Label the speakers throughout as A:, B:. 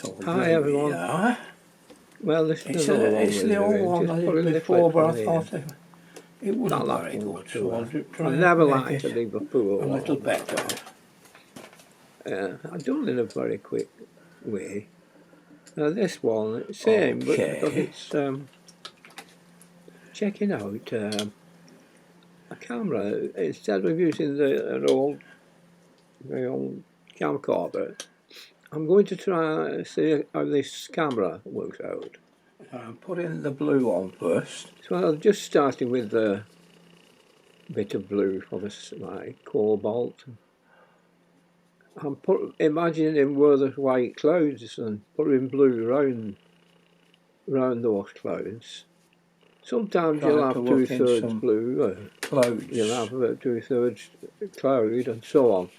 A: Hi everyone.
B: Here.
A: Well, this is another one.
B: It's the old one I did before, but I thought it wasn't very good, so I'll try
A: I
B: and
A: never
B: make
A: liked to
B: it
A: leave a pool
B: a little better.
A: I've done it in a very quick way. Now this one, same, but because it's checking out a camera instead of using an old camcorder. I'm going to try and see how this camera works out.
B: Put in the blue on first.
A: So I'm just starting with the bit of blue for my cobalt. I'm imagining where there's white clouds and putting blue round those clouds. Sometimes you'll have 2/3 blue,
B: clouds.
A: You'll have 2/3 cloud, and so on.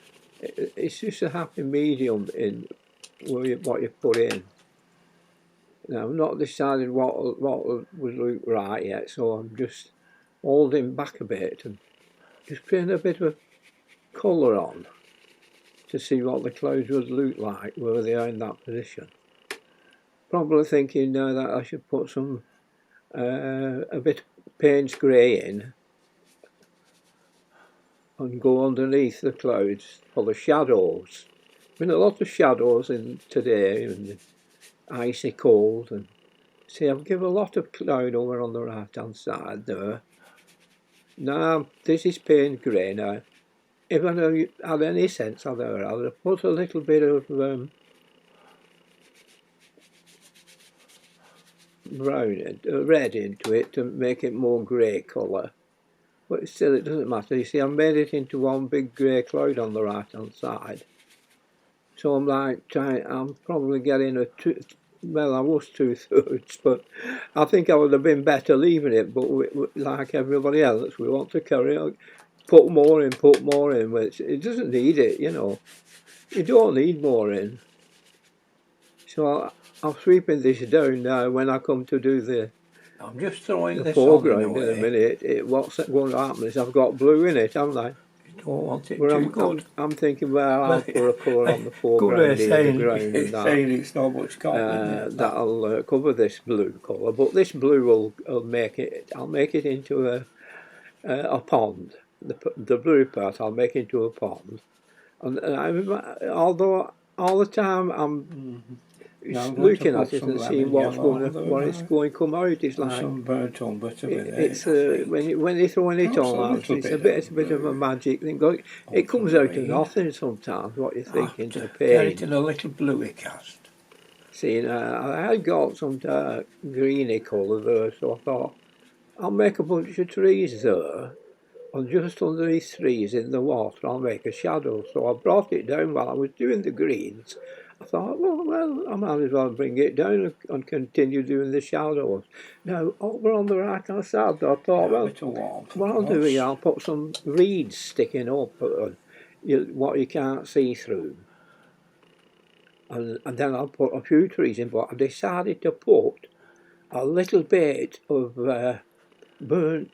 A: It's just a happy medium in what you put in. Now, I've not decided what would look right yet, so I'm just holding back a bit and just putting a bit of colour on to see what the clouds would look like were they are in that position. Probably thinking now that I should put some a bit of Payne's grey in and go underneath the clouds for the shadows. There's been a lot of shadows in today and icy cold, and see I've given a lot of cloud over on the right hand side there. Now this is Payne's grey now. If I had any sense of it, I'd have put a little bit of red into it to make it more grey colour. But still it doesn't matter. You see, I've made it into one big grey cloud on the right hand side. So I'm like I'm probably getting I was 2/3, but I think I would have been better leaving it, but like everybody else, we want to carry on. Put more in, which it doesn't need it, you know. You don't need more in. So I'm sweeping this down now when I come to do the
B: I'm just throwing the
A: foreground in a minute. What's going to happen is I've got blue in it, haven't I?
B: You don't want it too good.
A: I'm thinking, well, I'll put a colour on the foreground in the ground and that.
B: It's not much
A: that'll cover this blue colour, but this blue will make it. I'll make it into a pond. The blue part I'll make into a pond, and although all the time I'm looking at it and seeing what it's going to come out. It's like
B: some burnt umber to be there.
A: It's when you're throwing it on, it's a bit of a magic thing. It comes out of nothing sometimes. What you're thinking to paint.
B: Get it in a little bluey cast.
A: See, I had got some dark greeny colour there, so I thought I'll make a bunch of trees there. And just under these trees in the water, I'll make a shadow. So I brought it down while I was doing the greens. I thought, well, I might as well bring it down and continue doing the shadows. Now, over on the right hand side, I thought, well, what I'll do is I'll put some reeds sticking up, what you can't see through. And then I'll put a few trees in, but I decided to put a little bit of burnt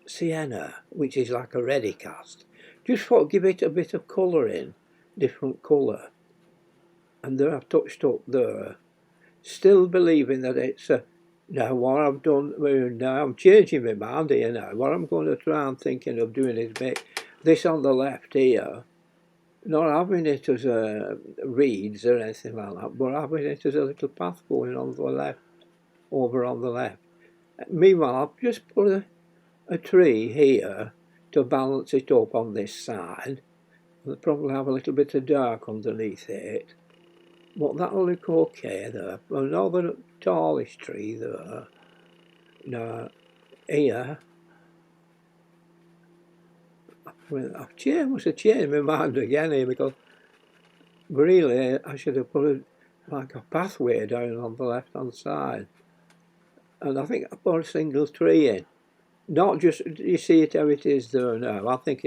A: sienna, which is like a ready cast, just for give it a bit of colour in, different colour. And there I've touched up there, still believing that it's now what I've done. Now I'm changing my mind here now. What I'm going to try and thinking of doing is make this on the left here, not having it as reeds or anything like that, but having it as a little path going on the left, over on the left. Meanwhile, I've just put a tree here to balance it up on this side. I'll probably have a little bit of dark underneath it, but that'll look okay there. Another tallish tree there. Now here, I must have changed my mind again here, because really I should have put like a pathway down on the left hand side, and I think I put a single tree in. Not just, you see it how it is there now. I think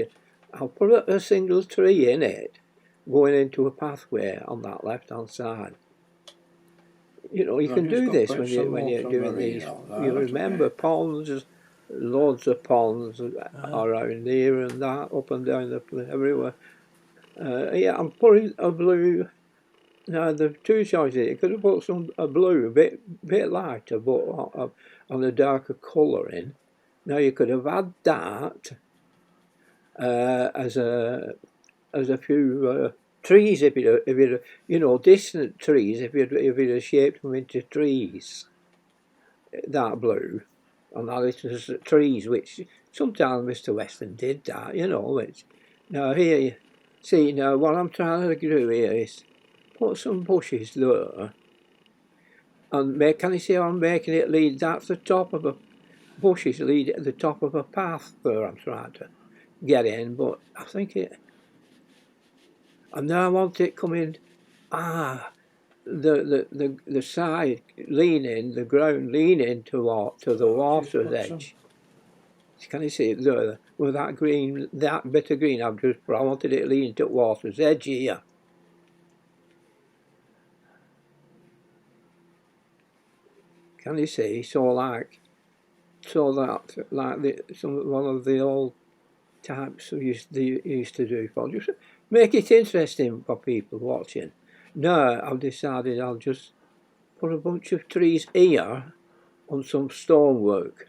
A: I'll put a single tree in it, going into a pathway on that left hand side. You know, you can do this when you're doing these. You remember ponds, loads of ponds around here and that, up and down everywhere. Yeah, I'm putting a blue Now the two choices. You could have put some a blue, a bit lighter, but on a darker colouring. Now you could have had that as a few trees if you distant trees if you'd have shaped them into trees. That blue. And now it was trees, which sometimes Mr. Weston did that, which now here you see now what I'm trying to do here is put some bushes there and can you see how I'm making it lead? That's the top of a bushes lead at the top of a path there I'm trying to get in, but I think and now I want it coming the side leaning, the ground leaning to the water's edge. Can you see it there? With that green, that bit of green I've just put, I wanted it leaning to water's edge here. Can you see? So that one of the old types we used to do for just make it interesting for people watching. Now I've decided I'll just put a bunch of trees here on some stonework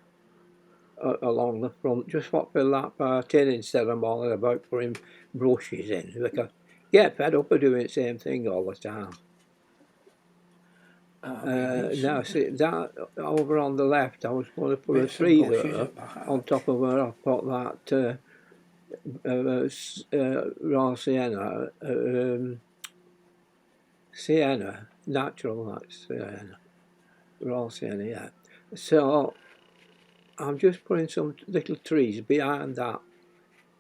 A: along the front, just what fill that part in instead of mulling about putting brushes in, because get fed up of doing the same thing all the time. Now see that over on the left I was going to put a tree there on top of where I put that raw sienna, natural sienna, raw sienna, yeah. So I'm just putting some little trees behind that,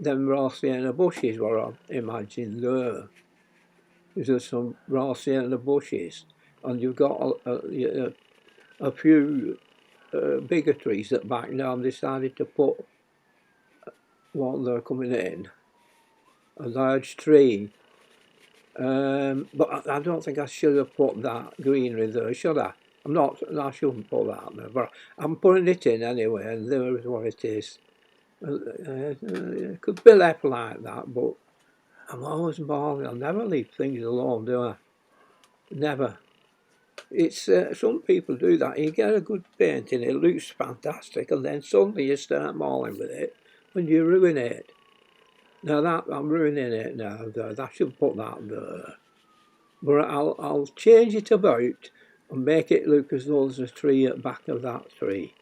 A: them raw sienna bushes what I imagine there. There's some raw sienna bushes, and you've got a few bigger trees at back. Now I've decided to put while they're coming in a large tree. But I don't think I should have put that greenery there, should I? I shouldn't put that there, but I'm putting it in anyway, and there is what it is. It could be left like that, but I'm always bothered. I'll never leave things alone, do I? Never. It's some people do that. You get a good painting, it looks fantastic, and then suddenly you start mauling with it, and you ruin it. Now that I'm ruining it now. I should put that there, but I'll change it about and make it look as though there's a tree at the back of that tree.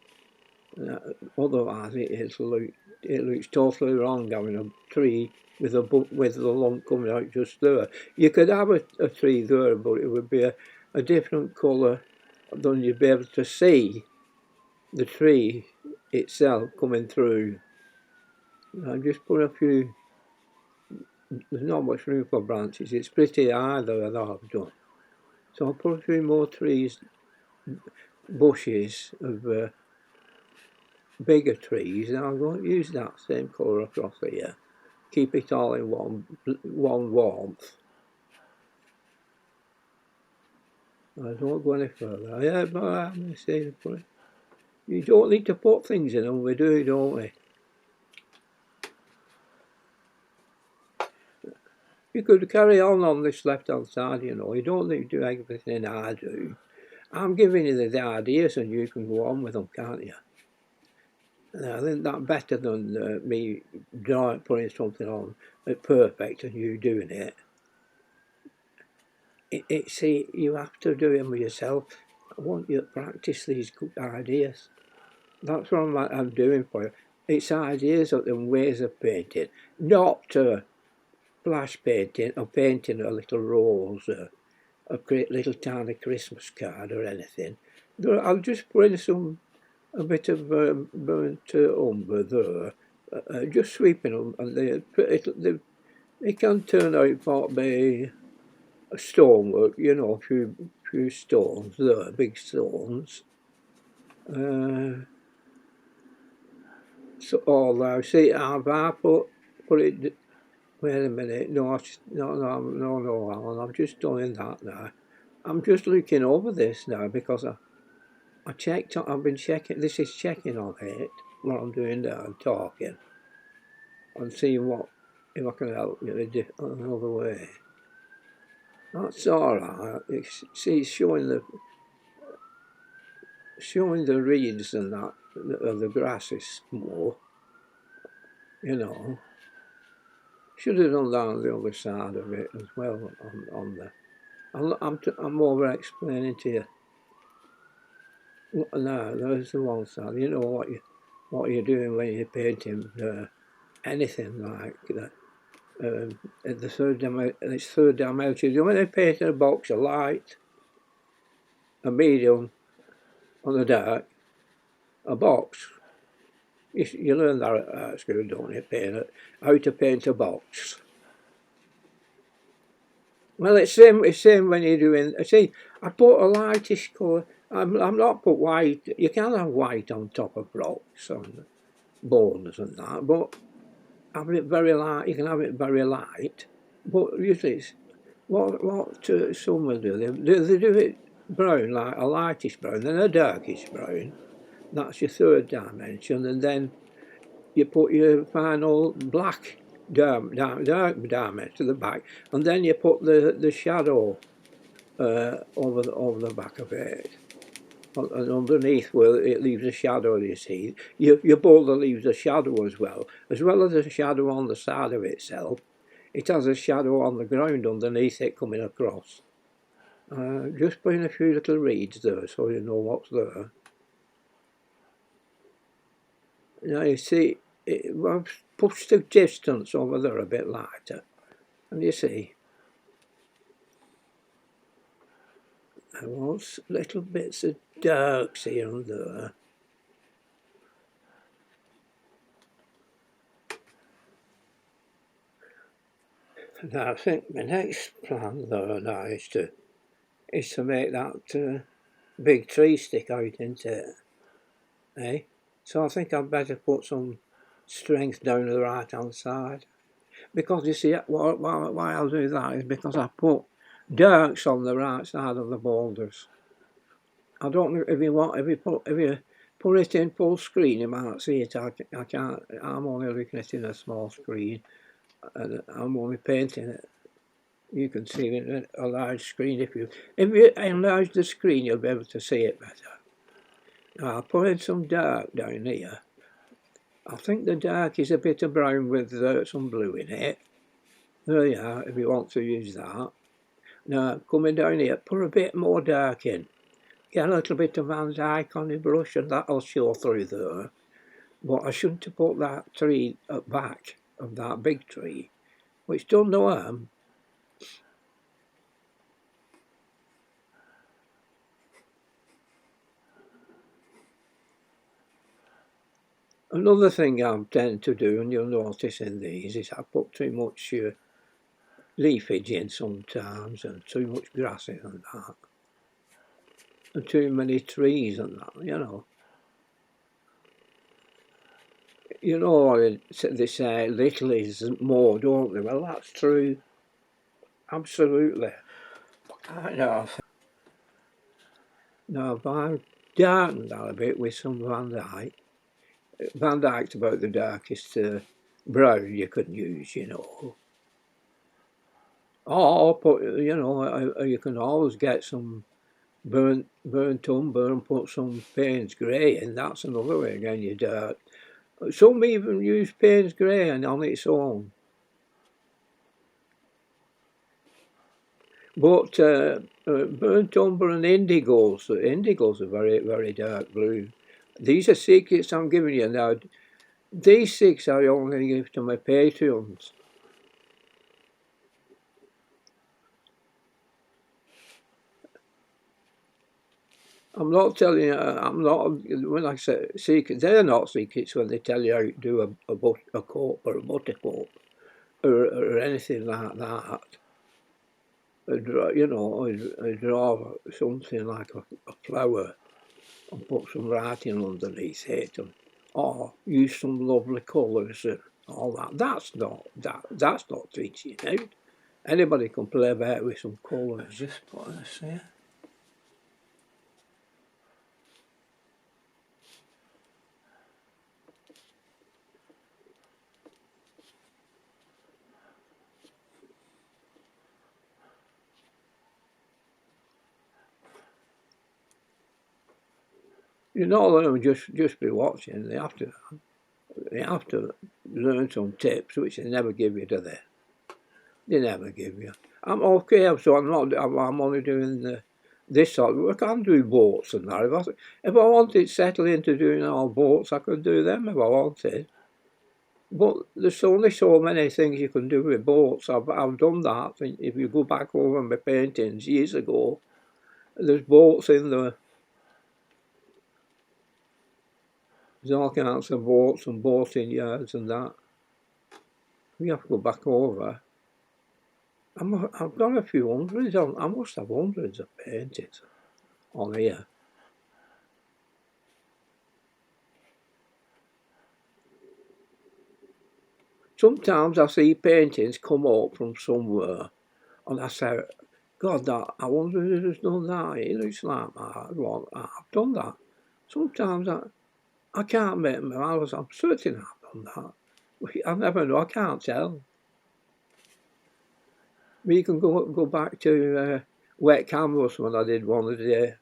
A: Otherwise, it looks totally wrong having a tree with the lump coming out just there. You could have a tree there, but it would be a different colour. Then you'd be able to see the tree itself coming through. I just put a few. There's not much room for branches. It's pretty high there that I've done. So I'll put a few more trees, bushes of bigger trees, and I'm going to use that same colour across here. Keep it all in one warmth. I don't go any further. Yeah, but I'm saying, you don't need to put things in them. We do, don't we? You could carry on this left-hand side, you don't need to do everything I do. I'm giving you the ideas and you can go on with them, can't you? And I think that's better than me putting something on perfect and you doing it. See, you have to do it with yourself. I want you to practice these good ideas. That's what I'm doing for you. It's ideas and ways of painting, not flash painting or painting a little rose or a little tiny Christmas card or anything. I'll just put in a bit of burnt umber there, just sweeping them, and they can turn out for be stonework, a few stones there, big stones. So all there. See, I've put it. Wait a minute. No, Alan. I'm just doing that now. I'm just looking over this now because I checked. I've been checking. This is checking on it. What I'm doing now, I'm talking, and seeing if I can help you in another way. That's all right. See, it's showing the reeds and that of the grasses more. You know, should have done that on the other side of it as well. On the, I'm over explaining to you. No, there's the one side. You know what you're doing when you're painting anything like that. At the third dimension, when they paint a box of light, a medium, on the dark, a box. You learn that at art school, don't you? How to paint a box. Well, it's same when you're doing. See, I put a lightish colour. I'm not put white. You can have white on top of rocks and bones and that, but have it very light. You can have it very light, but usually it's what some will do. They do it brown, like a lightish brown, then a darkish brown. That's your third dimension, and then you put your final black dark dimension to the back, and then you put the shadow over the back of it. And underneath where it leaves a shadow, you see, your boulder leaves a shadow as well as a shadow on the side of itself. It has a shadow on the ground underneath it coming across. Just putting a few little reeds there so you know what's there. Now you see, I've pushed the distance over there a bit lighter, and you see, I want little bits of darks here and there. Now I think my next plan there now is to make that big tree stick out into it. Eh? So I think I'd better put some strength down the right hand side. Because you see, why I'll do that is because I put darks on the right side of the boulders. I don't know if you put it in full screen, you might see it. I can't. I'm only looking at it in a small screen, and I'm only painting it. You can see it in a large screen. If you enlarge the screen, you'll be able to see it better. Now I'll put in some dark down here. I think the dark is a bit of brown with some blue in it. There you are, if you want to use that. Now, coming down here, put a bit more dark in. Get a little bit of Van Dyke on your brush and that'll show through there. But I shouldn't have put that tree at back of that big tree, which done no harm. Another thing I tend to do, and you'll notice in these, is I put too much leafage in sometimes, and too much grass in and that, and too many trees and that, you know. You know, they say little is more, don't they? Well, that's true. Absolutely. I know. Now, if I darken that a bit with some Van Dyke, Van Dyke's about the darkest brown you can use, you know. Or put, you know, you can always get some burnt umber and put some Payne's grey in. That's another way again. You dark. Some even use Payne's grey on its own. But burnt umber and indigos are very, very dark blue. These are secrets I'm giving you now. These 6 I only give to my Patreons. I'm not telling you, I'm not, when I say secrets, they're not secrets when they tell you how to do a coat or a buttercup or anything like that. You know, I draw something like a flower and put some writing underneath it, or use some lovely colours and all that. That's not teaching out. Anybody can play about with some colours.
B: Just put this here.
A: You not let them just be watching. They have to learn some tips, which they never give you, do they? They never give you. I'm okay, so I'm only doing this sort of work. I can do boats and that. If I wanted to settle into doing all boats, I could do them if I wanted. But there's only so many things you can do with boats. I've done that. If you go back over my paintings years ago, there's boats in there. There's all kinds of boats and boating yards and that. We have to go back over. I've got a few hundreds on. I must have hundreds of paintings on here. Sometimes I see paintings come up from somewhere, and I say, God, I wonder who's done that. It looks like that. Well, I've done that. Sometimes I can't make my hours. I'm certain I've done that. I never know. I can't tell. But you can go back to wet canvas when I did one today.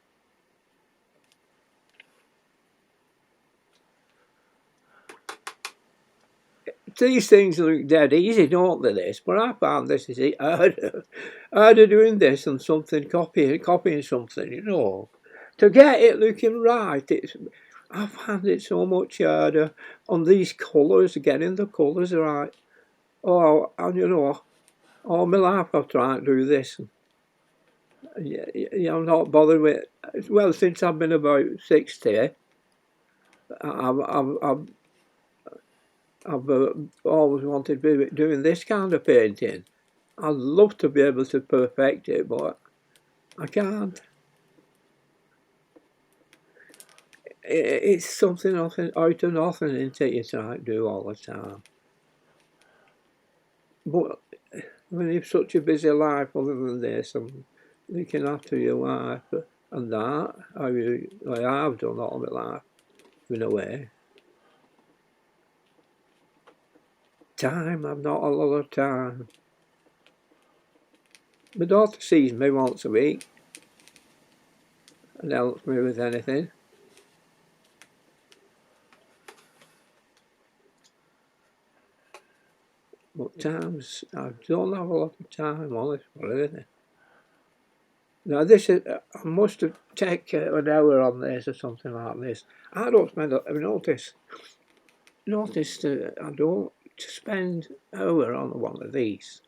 A: These things look dead easy, don't they, but I found this is harder doing this than something, copying something, you know. To get it looking right, I find it so much harder on these colours, getting the colours right. Oh, and you know, all my life I've tried to do this. Yeah, I'm not bothered with it. Well, since I've been about 60, I've always wanted to be doing this kind of painting. I'd love to be able to perfect it, but I can't. It's something out of nothing, isn't it, you try to do all the time. But when you've such a busy life other than this, and looking after your wife and that, like I've done all my life, in a way. Time, I've not a lot of time. My daughter sees me once a week and helps me with anything. But times, I don't have a lot of time, honestly, for anything. Now this is, I must have taken an hour on this or something like this. I don't spend, I've noticed I don't spend an hour on one of these.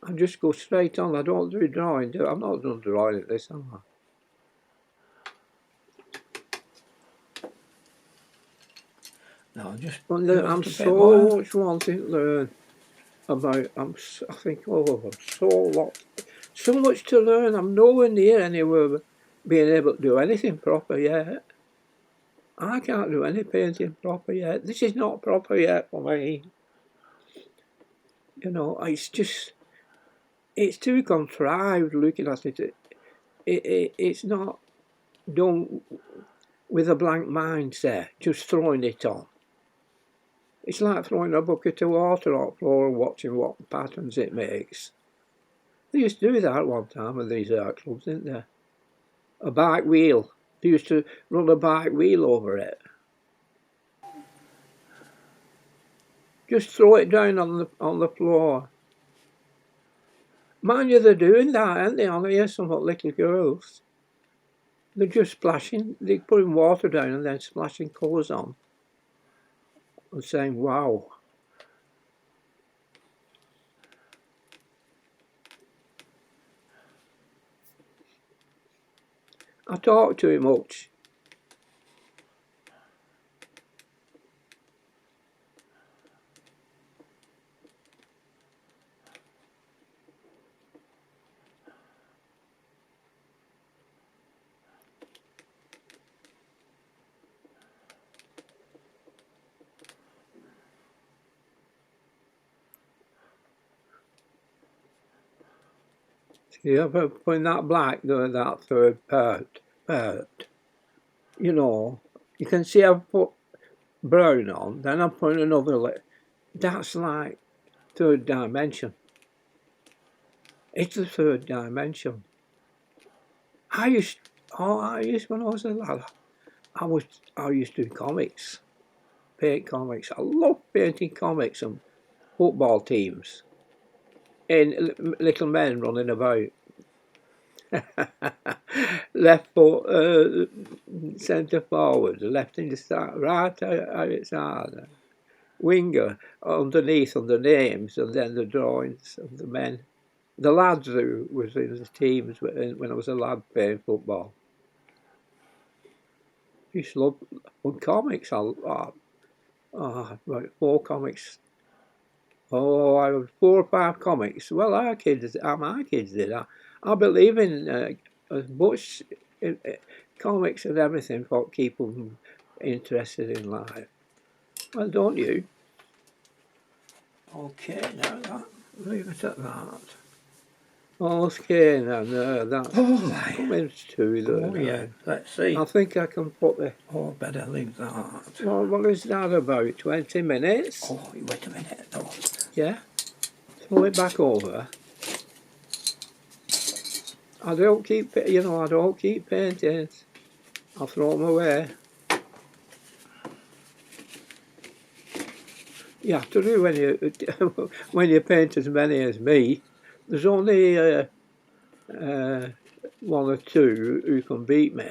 A: I just go straight on, I don't do drawing, I'm not done drawing at this, am I?
B: No,
A: I'm so much wanting to learn about, I think, so much to learn. I'm nowhere near anywhere being able to do anything proper yet. I can't do any painting proper yet. This is not proper yet for me. You know, it's too contrived looking at it. It's not done with a blank mindset, just throwing it on. It's like throwing a bucket of water on the floor and watching what patterns it makes. They used to do that one time with these art clubs, didn't they? A bike wheel. They used to run a bike wheel over it. Just throw it down on the floor. Mind you, they're doing that, aren't they? On here, some little girls. They're just splashing. They're putting water down and then splashing colours on and saying, "Wow." I talk too much. See, I'm putting that black there, that third part. You know, you can see I've put brown on, then I'm putting another layer. That's like third dimension. It's the third dimension. I used when I was a lad, I used to do comics, paint comics. I love painting comics and football teams and little men running about. Left foot, centre forward, left in the start, right outside, winger underneath on the names, and then the drawings of the men. The lads who was in the teams when I was a lad playing football. I used to love comics. About 4 comics. Oh, I was 4 or 5 comics. Well, my kids did. I believe in as much comics and everything for keep them interested in life. Well, don't you?
B: Okay, now that. Leave it at that.
A: Okay, now that's coming to the.
B: Oh yeah, let's see.
A: I think I can put the.
B: Oh, better leave that.
A: Well, what is that about? 20 minutes?
B: Oh, wait a minute, though.
A: Yeah. Throw it back over. I don't keep paintings. I'll throw them away. You have to do when you paint as many as me. There's only 1 or 2 who can beat me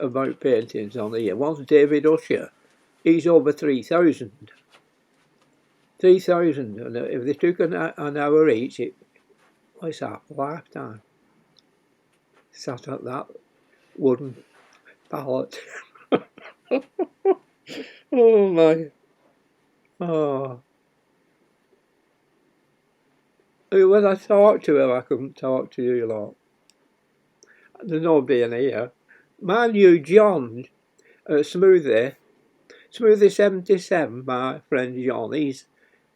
A: about paintings on here. One's David Usher. He's over 3,000. 3,000, and if they took an hour each, it's half a lifetime. Sat at that wooden pallet. Oh my. Oh. When I talk to him, I couldn't talk to you lot. There's nobody in here. Man, you, John, Smoothie 77, my friend John, he's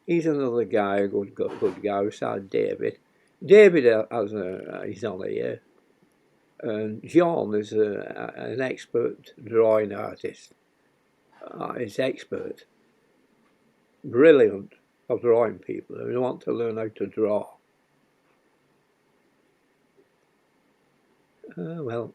A: another guy, a good guy beside David. David he's on here. And John is an expert drawing artist. He's expert. Brilliant for drawing people who want to learn how to draw. Well.